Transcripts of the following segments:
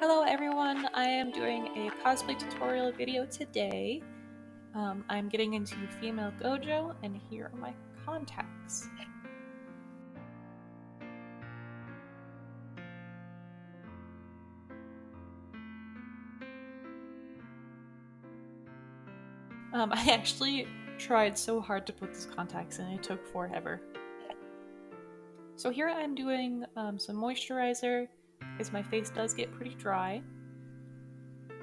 Hello everyone, I am doing a cosplay tutorial video today. I'm getting into Fem Gojo, and here are my contacts. I actually tried so hard to put these contacts in, it took forever. So here I'm doing some moisturizer, because my face does get pretty dry.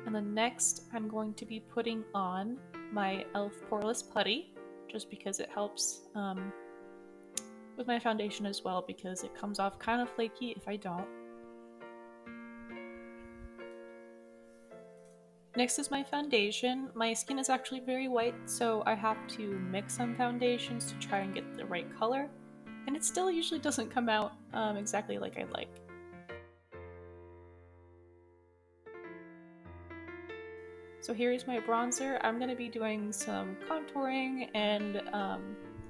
And then next I'm going to be putting on my e.l.f. Poreless Putty, just because it helps with my foundation as well, because it comes off kind of flaky if I don't. Next is my foundation. My skin is actually very white, so I have to mix some foundations to try and get the right color, and it still usually doesn't come out exactly like I like. So here is my bronzer. I'm going to be doing some contouring and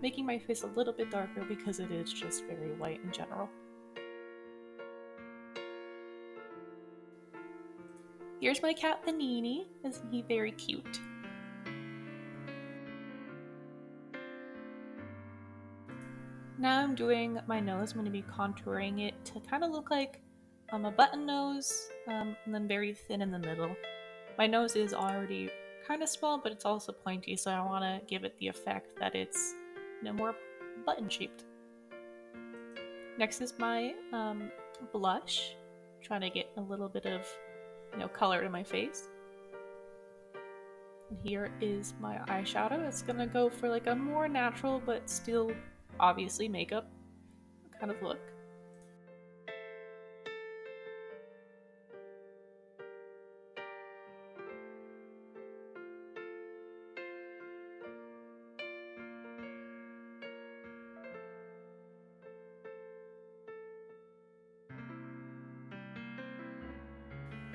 making my face a little bit darker because it is just very white in general. Here's my cat Panini. Isn't he very cute? Now I'm doing my nose. I'm going to be contouring it to kind of look like a button nose, and then very thin in the middle. My nose is already kind of small, but it's also pointy, so I want to give it the effect that it's more button shaped. Next is my blush. Trying to get a little bit of color to my face. And here is my eyeshadow. It's gonna go for like a more natural but still obviously makeup kind of look.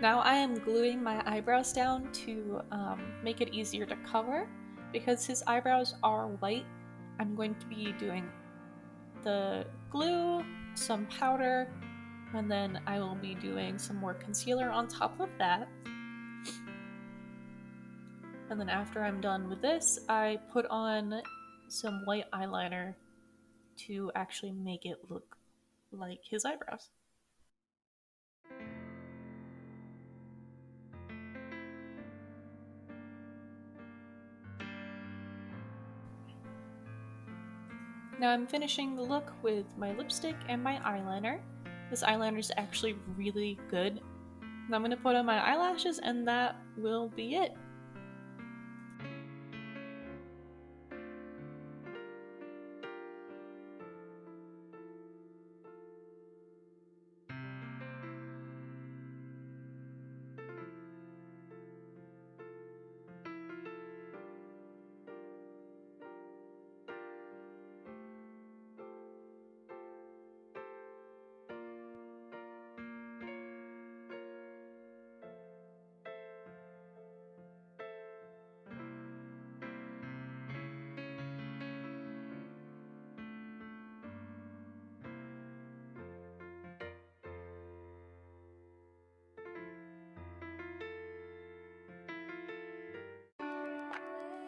Now I am gluing my eyebrows down to make it easier to cover. Because his eyebrows are white, I'm going to be doing the glue, some powder, and then I will be doing some more concealer on top of that. And then after I'm done with this, I put on some white eyeliner to actually make it look like his eyebrows. Now I'm finishing the look with my lipstick and my eyeliner. This eyeliner is actually really good. And I'm going to put on my eyelashes and that will be it.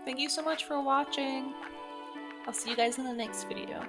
Thank you so much for watching. I'll see you guys in the next video.